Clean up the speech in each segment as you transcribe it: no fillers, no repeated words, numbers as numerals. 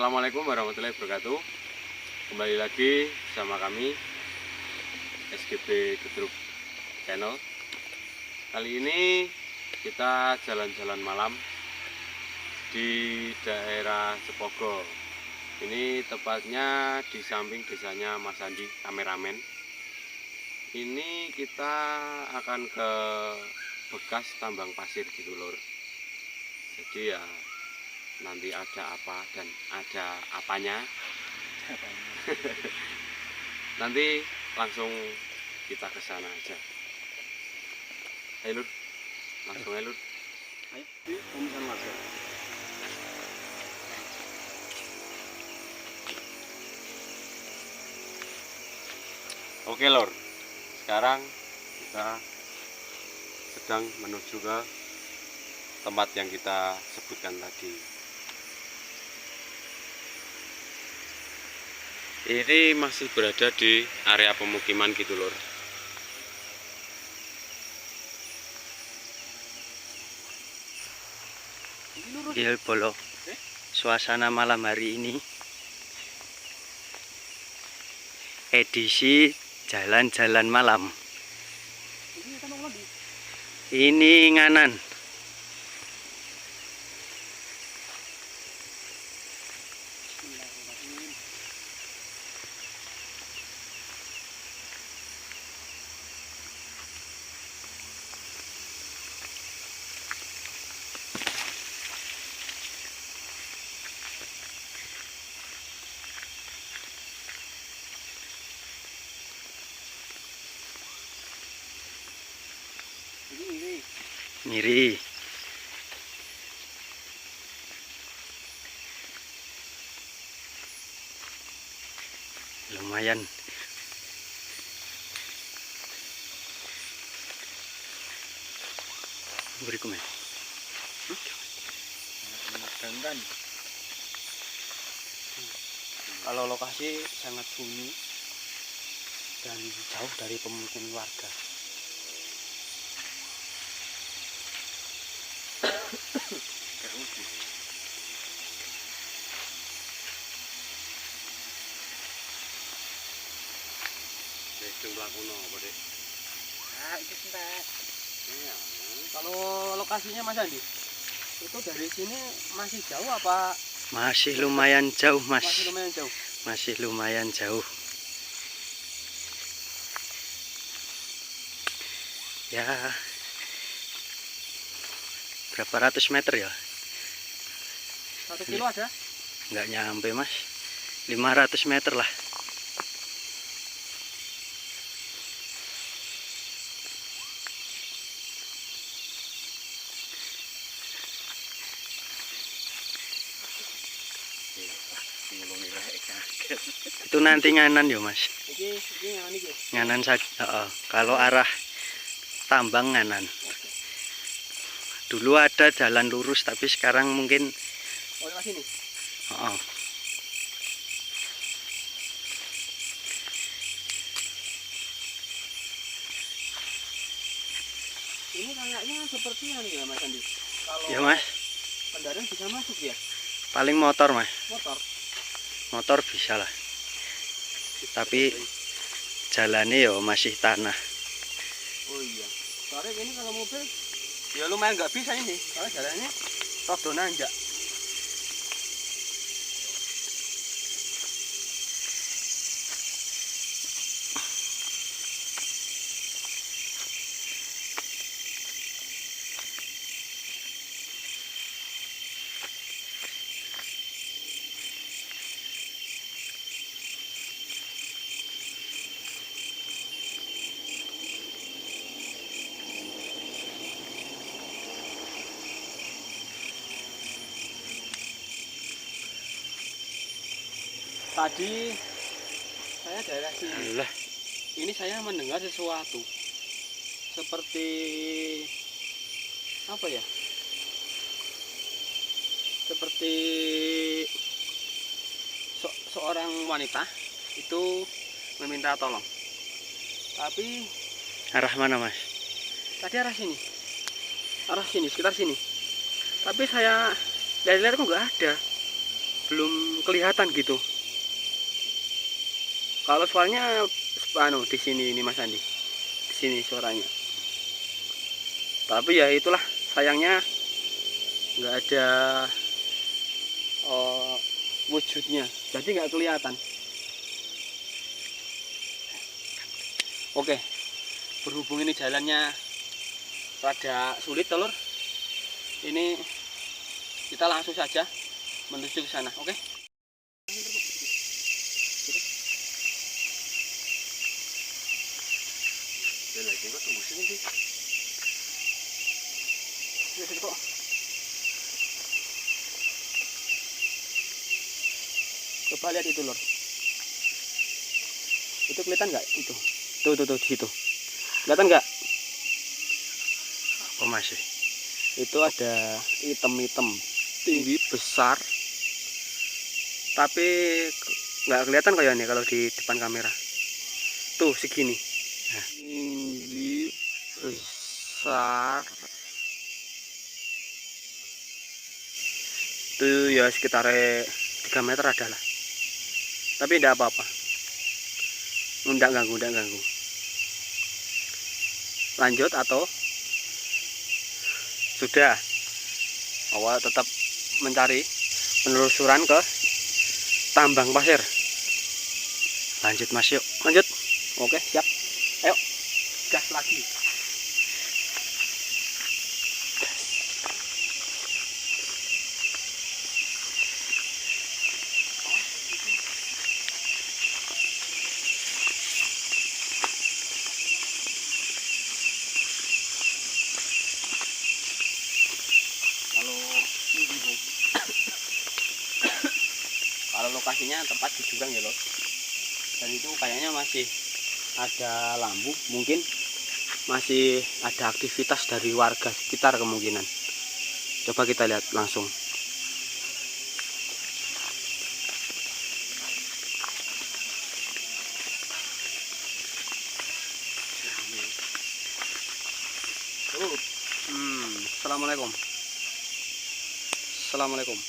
Assalamualaikum warahmatullahi wabarakatuh. Kembali lagi sama kami SGB Gedruk Channel. Kali ini kita jalan-jalan malam di daerah Cepogo. Ini tepatnya di samping desanya Mas Andi, kameramen. Ini kita akan ke bekas tambang pasir gitu lur. Jadi ya nanti ada apa dan ada apanya. Nanti langsung kita ke sana aja. Ayo lur, langsung aja lur. Ayo, pemesan warga. Oke lor, sekarang kita sedang menuju ke tempat yang kita sebutkan tadi. Ini masih berada di area pemukiman gitu lor. Iya bolo, suasana malam hari ini edisi jalan-jalan malam. Ini Nganan. Miri. Lumayan. Berikum ya. Kalau lokasi sangat sunyi dan jauh dari pemukiman warga. Kalau lokasinya Mas Andi, itu dari sini masih jauh apa? Masih lumayan jauh Mas. Masih lumayan jauh. Masih lumayan jauh. Ya, berapa ratus meter ya? 1 kilo ada? Nggak nyampe Mas, 500 meter lah. Itu nanti Nganan ya Mas. Ini Nganan iki. Nganan saja. Kalau arah tambang Nganan. Dulu ada jalan lurus tapi sekarang mungkin Oh, lewat sini. Ini kayaknya seperti ini ya Mas Andi. Kalau ya Mas, kendaraan bisa masuk ya? paling motor Mas. Motor. Motor bisa lah. Tapi jalannya ya masih tanah. Oh iya. Soalnya ini kalau mobil ya lumayan nggak bisa ini. Kalau jalannya rada nanjak. Tadi saya daerah sini. Alah. Ini saya mendengar sesuatu seperti apa ya? Seperti seorang wanita itu meminta tolong. Tapi Arah mana Mas? tadi arah sini, sekitar sini. Tapi saya lihat-lihat kok nggak ada. belum kelihatan gitu. Kalau suaranya di sini ini Mas Andi, di sini suaranya. Tapi ya itulah, sayangnya nggak ada wujudnya, jadi nggak kelihatan. Oke, berhubung ini jalannya rada sulit telur, ini kita langsung saja menuju ke sana. Oke. Coba lihat itu lor, itu kelihatan nggak itu? Tuh di situ, kelihatan nggak? Apa masih? Itu ada hitam-hitam tinggi besar, tapi nggak kelihatan kayaknya kalau di depan kamera. Tuh segini, nah, tinggi besar. Itu ya sekitar 3 meter adalah. Tapi tidak apa-apa, nggak ganggu. Lanjut atau sudah? Awal tetap mencari penelusuran ke tambang pasir. Lanjut Mas, yuk lanjut. Oke, siap, ayo gas lagi. Kalau lokasinya tepat di jurang ya loh, dan itu kayaknya masih ada lampu, mungkin masih ada aktivitas dari warga sekitar kemungkinan. Coba kita lihat langsung. Assalamualaikum. Assalamualaikum.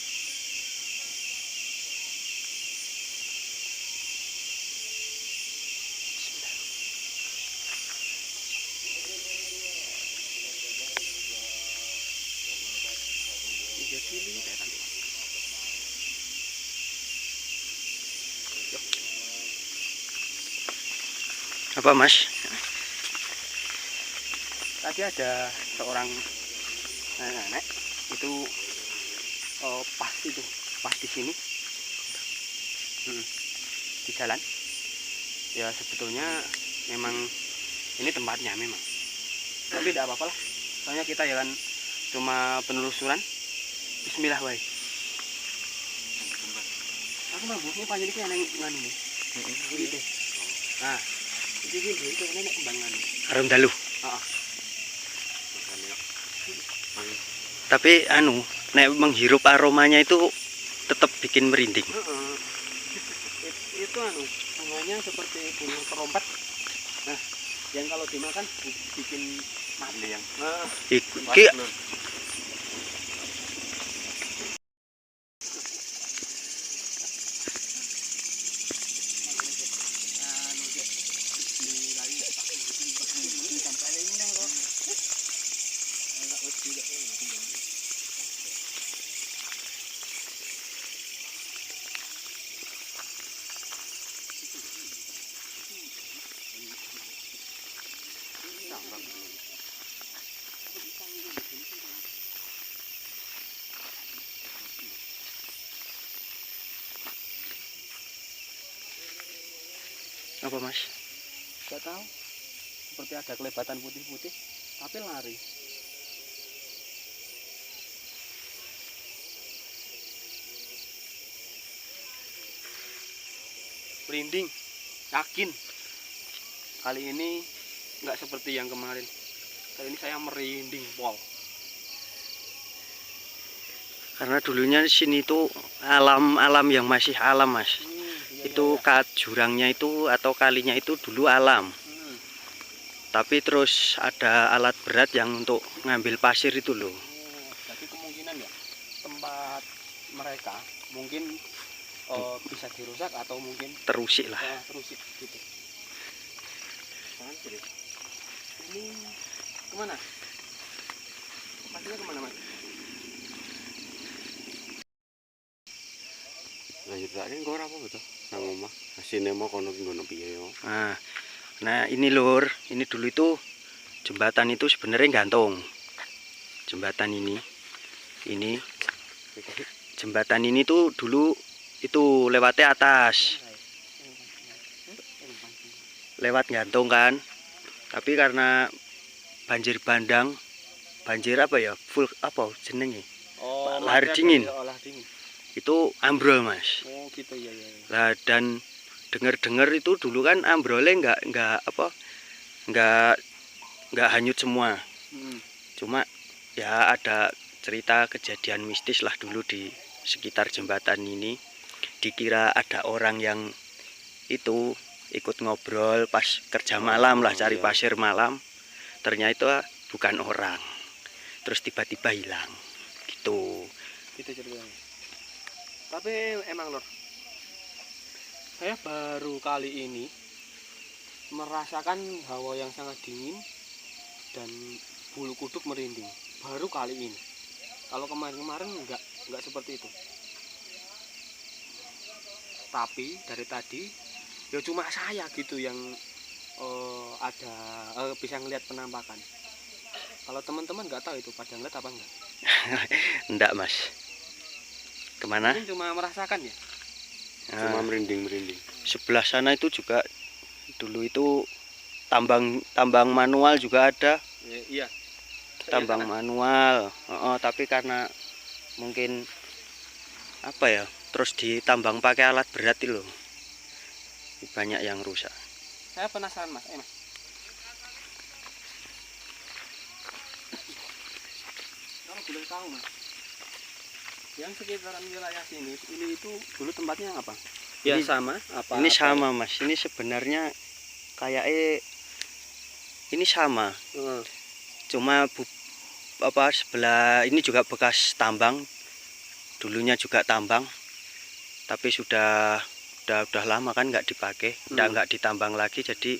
Apa Mas? Tadi ada seorang nenek itu pas di sini, di jalan. Ya sebetulnya memang ini tempatnya memang, tapi tidak apa-apa lah. Soalnya kita ya kan cuma penelusuran. Bismillah wae. Aku mabuknya panjang iki ana nganu nih. Iki. Nah, itu nenek kembangan. Arum dalu. Heeh. Tapi nek menghirup aromanya itu tetap bikin merinding. Itu namanya seperti bunga terompat. Nah, yang kalau dimakan bikin mati yang. Iki apa Mas? Gak tahu. Seperti ada kelebatan putih-putih, tapi lari. Merinding, yakin. Kali ini nggak seperti yang kemarin. Kali ini saya merinding pol. Karena dulunya di sini tuh alam yang masih alam Mas. Itu jurangnya itu atau kalinya itu dulu alam. Tapi terus ada alat berat yang untuk ngambil pasir itu loh. Jadi kemungkinan ya tempat mereka mungkin bisa dirusak atau mungkin terusik lah. terusik gitu. Ini kemana? Pastinya kemana mas? Lanjut lagi kok ora apa gitu. Nang omah. Asine mau kono ki ngono piye yo. Nah ini lur, ini dulu itu jembatan itu sebenarnya gantung. Jembatan ini jembatan ini tuh dulu itu lewatnya atas, lewat gantung kan. Tapi karena banjir bandang, banjir apa ya, full apa jenenge, lahar dingin, itu ambrol mas. Oh gitu ya. Lah dan dengar itu dulu kan ambrolnya nggak hanyut semua. Cuma ya ada cerita kejadian mistis lah dulu di sekitar jembatan ini. Dikira ada orang yang itu ikut ngobrol pas kerja malam lah, cari pasir malam. Ternyata bukan orang. Terus tiba-tiba hilang. Gitu. Gitu ceritanya. Tapi emang lor, saya baru kali ini merasakan hawa yang sangat dingin dan bulu kuduk merinding. Baru kali ini. Kalau kemarin-kemarin enggak seperti itu. Tapi dari tadi ya cuma saya gitu yang bisa ngelihat penampakan. Kalau teman-teman nggak tahu itu pada ngeliat apa enggak? Enggak mas. Kemana? Mungkin cuma merasakan ya. Cuma merinding. Sebelah sana itu juga dulu itu tambang manual juga ada. Iya. Tambang manual. Tapi karena mungkin apa ya, terus ditambang pakai alat berat itu loh, banyak yang rusak. Saya penasaran mas, mas. Kalau boleh tahu mas, yang sekitaran wilayah sini ini itu dulu tempatnya apa? Ya Ini sama apa? Ini sama mas, ini sebenarnya kayak ini sama. Cuma sebelah ini juga bekas tambang, dulunya juga tambang, tapi sudah lama kan nggak dipakai, nggak ditambang lagi, jadi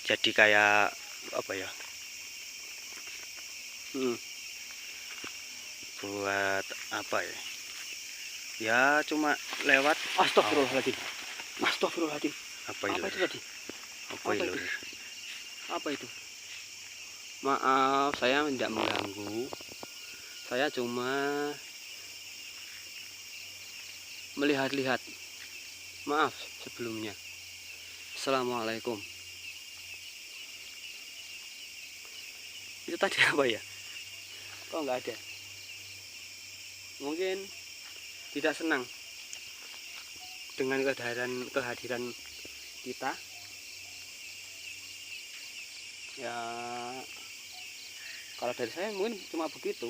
kayak apa ya, buat apa ya, ya cuma lewat. Astagfirullahaladzim. Astagfirullahaladzim. Apa itu tadi? Apa itu? Apa itu? Maaf, saya tidak mengganggu. Saya cuma melihat-lihat. Maaf sebelumnya. Assalamualaikum. Itu tadi apa ya? Kok nggak ada? Mungkin tidak senang dengan kehadiran kita. Ya, kalau dari saya mungkin cuma begitu.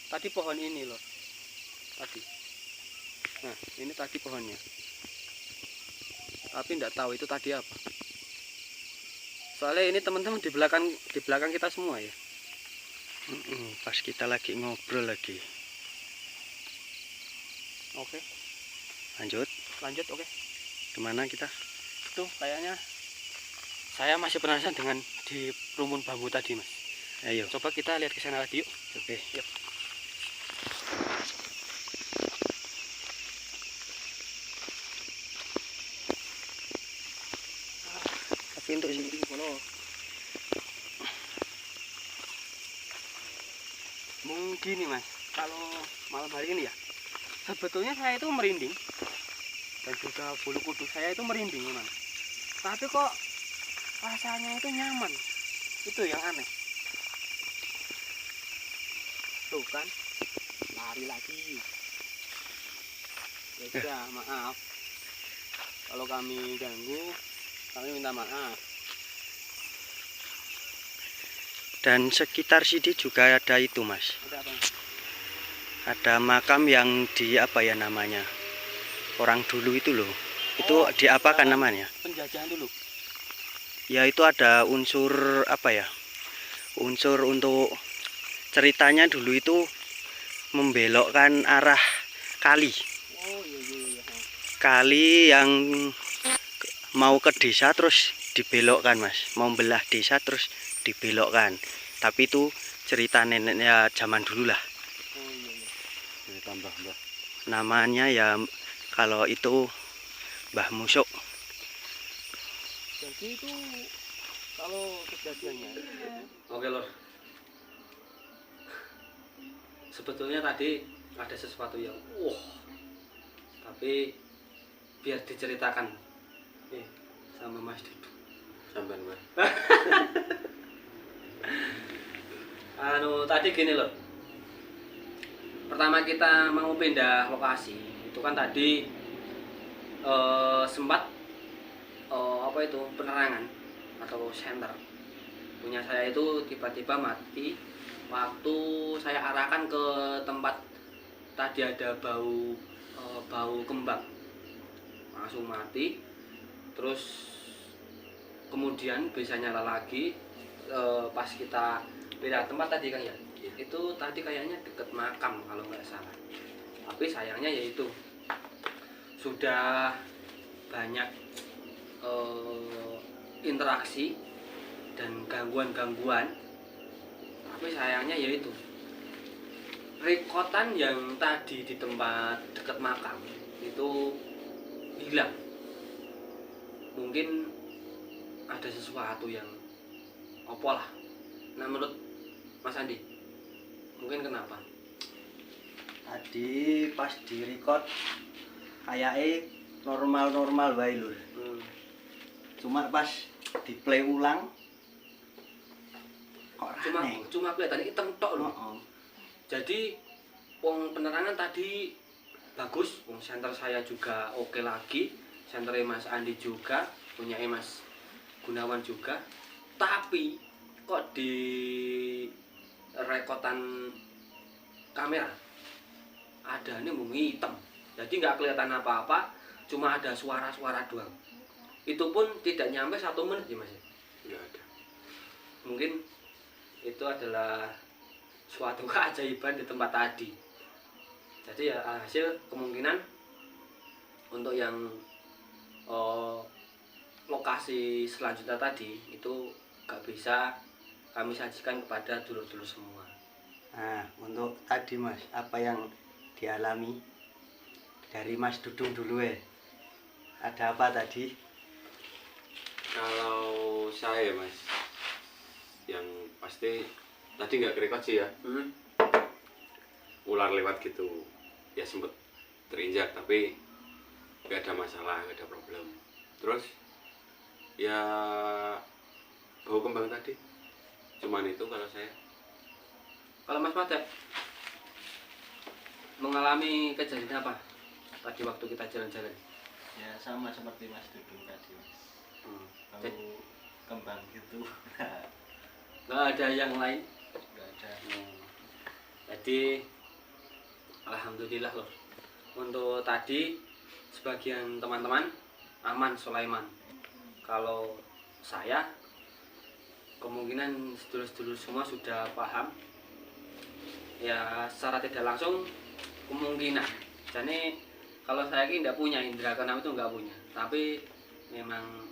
Tadi pohon ini loh, tadi. Nah, ini tadi pohonnya. Tapi tidak tahu itu tadi apa. Soalnya ini teman-teman di belakang kita semua ya. Pas kita lagi ngobrol lagi. Oke. Lanjut, oke. Kemana kita? Itu kayaknya saya masih penasaran dengan di rumpun bambu tadi mas. Ayo, Coba kita lihat ke sana lagi yuk. oke. Yuk. Tapi untuk sini mungkin nih mas, kalau malam hari ini ya, sebetulnya saya itu merinding dan juga bulu kuduk saya itu merinding memang. Tapi kok rasanya itu nyaman, itu yang aneh. Tuh kan, lari lagi. Ya sudah, maaf kalau kami ganggu, kami minta maaf. dan sekitar sini juga ada itu mas. Ada apa? Ada makam yang di apa ya namanya, orang dulu itu loh. Itu diapakan namanya? Penjajahan dulu. Ya itu ada unsur apa ya, unsur untuk ceritanya dulu itu membelokkan arah kali. Oh iya iya iya. Kali yang mau ke desa terus dibelokkan Mas. Mau belah desa terus dibelokkan. Tapi itu cerita neneknya zaman dulu lah. Oh iya iya. Ini tambah mbah. Namanya ya kalau itu Mbah Musuk. Jadi itu kalau kejadiannya. Oke lor. Sebetulnya tadi ada sesuatu yang tapi biar diceritakan sama Mas Dudu. Sampean Mas. Tadi gini loh. Pertama kita mau pindah lokasi, itu kan tadi sempat apa itu penerangan atau senter punya saya itu tiba-tiba mati waktu saya arahkan ke tempat tadi ada bau kembang, langsung mati. Terus kemudian bisa nyala lagi pas kita pindah tempat tadi kan ya. Itu tadi kayaknya deket makam kalau nggak salah. Tapi sayangnya yaitu sudah banyak interaksi dan gangguan-gangguan. Tapi sayangnya yaitu rekotan yang tadi di tempat deket makam itu hilang. Mungkin ada sesuatu yang opo lah. Nah menurut Mas Andi, mungkin kenapa? Tadi pas di record kayaknya normal-normal bae lur. Cuma pas di play ulang kok aneh. Cuma kelihatan hitam tok loh. Jadi wong penerangan tadi bagus, wong center saya juga oke lagi, senternya Mas Andi juga, punya Mas Gunawan juga. Tapi kok di rekotan kamera ada ini mumi hitam. Jadi nggak kelihatan apa-apa, cuma ada suara-suara doang. Itu pun tidak nyampe 1 menit ya Mas. Enggak ada. Mungkin itu adalah suatu keajaiban di tempat tadi. Jadi ya hasil kemungkinan untuk yang lokasi selanjutnya tadi itu gak bisa kami sajikan kepada dulur-dulur semua. Nah, untuk tadi Mas, apa yang dialami dari Mas Dudung dulu ada apa tadi? Kalau saya Mas, yang pasti tadi nggak kerekod sih ya. Ular lewat gitu, ya sempet terinjak tapi nggak ada masalah, nggak ada problem. Terus ya bau kembang tadi, cuman itu kalau saya. Kalau Mas Mada mengalami kejadian apa tadi waktu kita jalan-jalan? Ya sama seperti Mas Dudung tadi Mas. Bau kembang gitu. Nggak ada yang lain? Nggak ada. Jadi alhamdulillah loh. Untuk tadi sebagian teman-teman aman Sulaiman. Kalau saya kemungkinan sedulur-sedulur semua sudah paham. Ya secara tidak langsung kemungkinan. Jadi kalau saya ini tidak punya indera keenam itu nggak punya. Tapi memang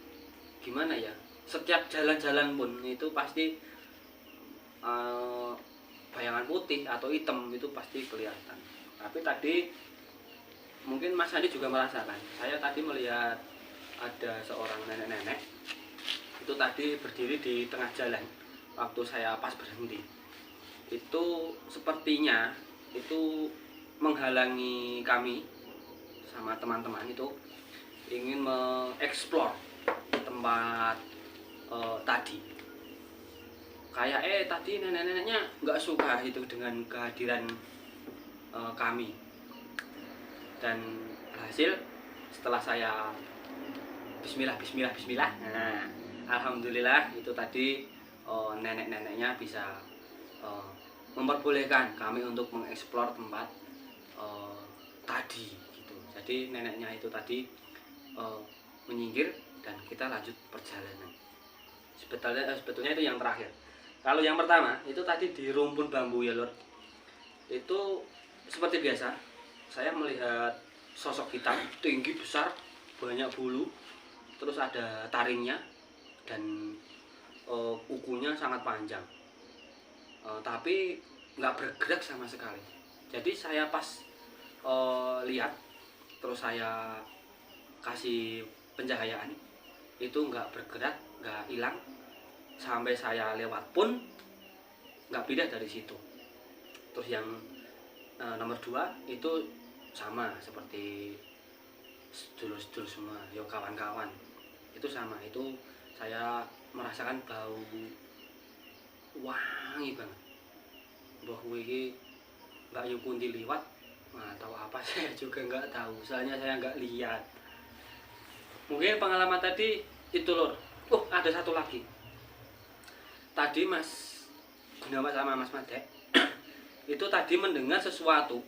gimana ya? Setiap jalan-jalan pun itu pasti bayangan putih atau hitam itu pasti kelihatan. Tapi tadi mungkin Mas Andi juga merasakan. Saya tadi melihat ada seorang nenek-nenek itu tadi berdiri di tengah jalan waktu saya pas berhenti. Itu sepertinya itu menghalangi kami sama teman-teman itu ingin mengeksplor tempat tadi. Kayak tadi nenek-neneknya nggak suka itu dengan kehadiran kami. Dan hasil setelah saya bismillah. Nah, alhamdulillah itu tadi nenek-neneknya bisa memperbolehkan kami untuk mengeksplor tempat tadi gitu. Jadi neneknya itu tadi menyingkir dan kita lanjut perjalanan. Sebetulnya itu yang terakhir. Kalau yang pertama itu tadi di rumpun bambu ya Lur. Itu seperti biasa, saya melihat sosok hitam tinggi besar, banyak bulu, terus ada taringnya dan kukunya sangat panjang. Tapi nggak bergerak sama sekali. Jadi saya pas lihat, terus saya kasih pencahayaan, itu nggak bergerak, nggak hilang, sampai saya lewat pun nggak pindah dari situ. Terus yang nomor 2 itu sama seperti sedulur-sedulur semua, yo kawan-kawan, itu sama. Itu saya merasakan bau wangi banget. Mbah iki Mbak Yu Kunti liwat, nah, tahu apa saya juga nggak tahu, soalnya saya nggak lihat. Mungkin pengalaman tadi itu Lur. Ada satu lagi. Tadi Mas Gunawan sama Mas Made itu tadi mendengar sesuatu,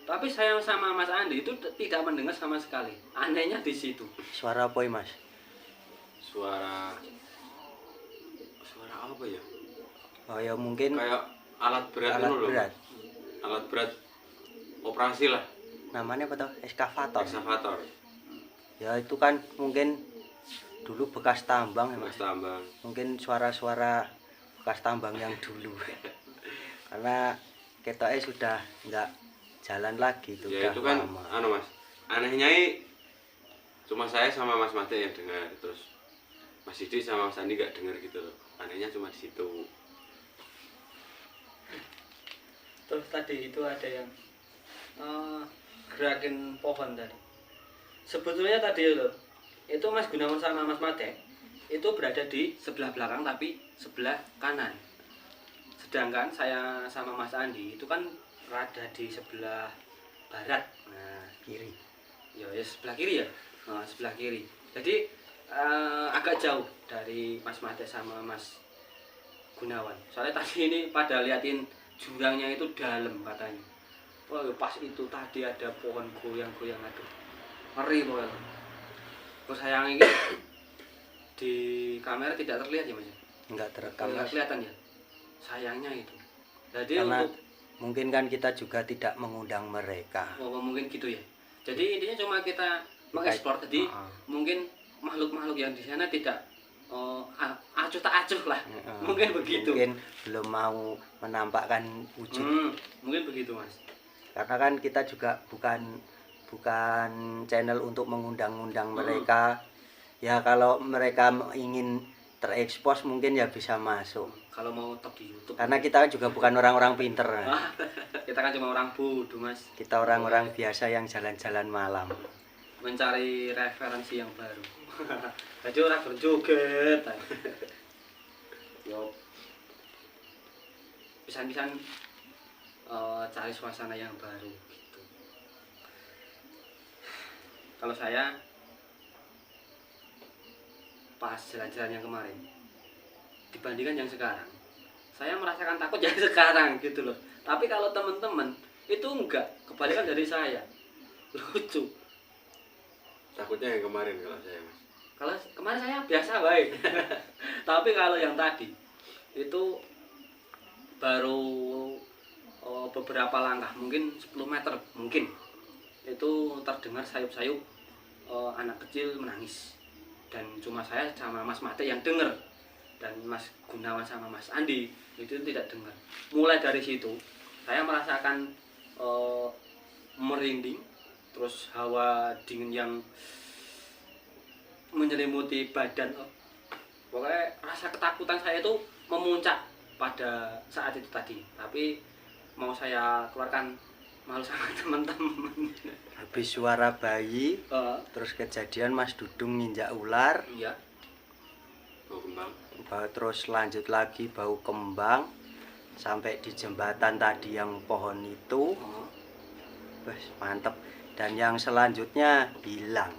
tapi saya sama Mas Andi itu tidak mendengar sama sekali. Anehnya di situ. Suara apa ya, Mas? Suara apa ya? Oh ya mungkin Kayak alat berat alat itu loh. berat. Alat berat operasi lah, Namanya apa tuh? Eskavator. ekskavator, Ya itu kan mungkin dulu bekas tambang ya, Mas. Mas tambang. Mungkin suara-suara bekas tambang yang dulu. Karena ketoknya sudah nggak jalan lagi itu Ya udah itu kan lama. anu Mas, anehnya cuma saya sama Mas Mate yang dengar, terus Mas Didi sama Mas Andi nggak dengar gitu loh. Anehnya cuma di situ. Terus tadi itu ada yang gerakin pohon tadi. Sebetulnya tadi loh, itu Mas Gunawan sama Mas Made itu berada di sebelah belakang tapi sebelah kanan. Sedangkan saya sama Mas Andi itu kan rada di sebelah barat. Nah, Kiri. ya sebelah kiri ya. Nah, sebelah kiri. Jadi agak jauh dari Mas Made sama Mas Gunawan. Soalnya tadi ini pada liatin jurangnya itu dalam katanya. Wah, pas itu tadi ada pohon goyang-goyang, aduh. Ngeri pokoknya. Terus sayang ini di kamera tidak terlihat ya Mas. Nggak terekam, Nggak Mas. kelihatan ya. Sayangnya itu. Jadi Karena untuk mungkin kan kita juga tidak mengundang mereka. mungkin gitu ya. Jadi intinya cuma kita mengeksplor tadi. Mungkin makhluk-makhluk yang di sana tidak acuh tak acuh lah. Mungkin begitu. Mungkin belum mau menampakkan wujud. Mungkin begitu Mas. Karena kan kita juga bukan channel untuk mengundang-undang mereka. Ya kalau mereka ingin terekspos mungkin ya bisa masuk. Kalau mau top di YouTube. Karena kita juga bukan orang-orang pinter. Kita kan cuma orang bodoh Mas. Kita orang-orang biasa yang jalan-jalan malam. Mencari referensi yang baru. Jadi orang berjoget. Yo. Pisan-pisan cari suasana yang baru gitu. Kalau saya pas jalan-jalan yang kemarin dibandingkan yang sekarang, saya merasakan takut yang sekarang gitu loh. Tapi kalau teman-teman itu enggak, kebalikan dari saya. Lucu. Takutnya yang kemarin kalau saya Mas. Kalau kemarin saya biasa baik. Tapi kalau yang tadi itu baru beberapa langkah, mungkin 10 meter mungkin. Itu terdengar sayup-sayup anak kecil menangis. Dan cuma saya sama Mas Mate yang dengar. Dan Mas Gunawan sama Mas Andi itu tidak dengar. Mulai dari situ saya merasakan merinding, terus hawa dingin yang menyelimuti badan. Pokoknya rasa ketakutan saya itu memuncak pada saat itu tadi. Tapi mau saya keluarkan malu sama teman-teman. Habis suara bayi, terus kejadian Mas Dudung nginjak ular, Iya. Bau kembang. terus lanjut lagi bau kembang sampai di jembatan tadi yang pohon itu. Wes mantep. Dan yang selanjutnya hilang.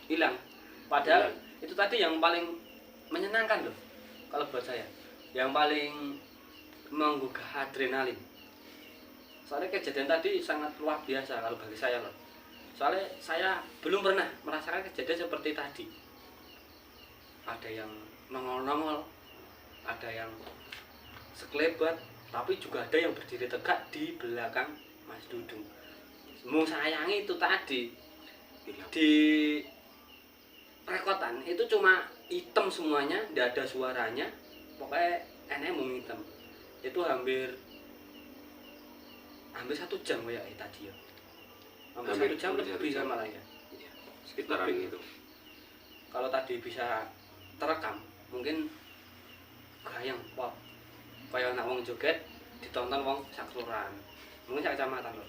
Hilang. Padahal itu tadi yang paling menyenangkan loh kalau buat saya. Yang paling menggugah adrenalin. Soalnya kejadian tadi sangat luar biasa kalau bagi saya loh. Soalnya saya belum pernah merasakan kejadian seperti tadi. Ada yang nongol-nongol, ada yang sekelebat, tapi juga ada yang berdiri tegak di belakang Mas Dudung. Mau sayangi itu tadi di rekotan itu cuma hitam semuanya, tidak ada suaranya, pokoknya enak mau hitam. Itu hampir 1 jam ya tadi ya. Hampir 1 jam lebih sama lah ya. Iya, sekitaran Lebih. itu. Kalau tadi bisa terekam, mungkin gayang pop. Kayak anak wong joget ditonton wong sakluran. Mungkin sak kecamatan lho.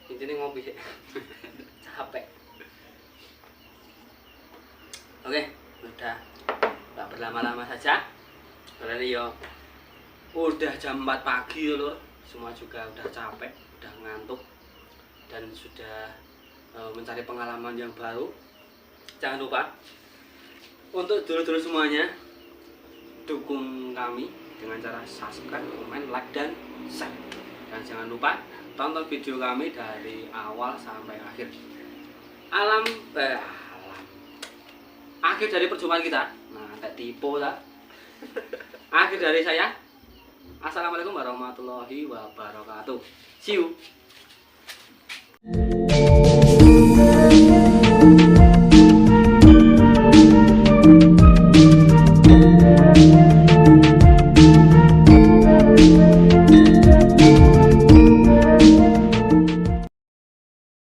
Intine ngopi sih. Capek. Oke, udah tak berlama-lama saja. Karena ini yo udah jam 4 pagi lho. Semua juga udah capek, udah ngantuk dan sudah mencari pengalaman yang baru. Jangan lupa untuk dulur-dulur semuanya dukung kami dengan cara subscribe, komen, like, dan share. Dan jangan lupa tonton video kami dari awal sampai akhir. Akhir dari perjumpaan kita. Nah, tak tipu lah. Akhir dari saya. Assalamualaikum warahmatullahi wabarakatuh. See you.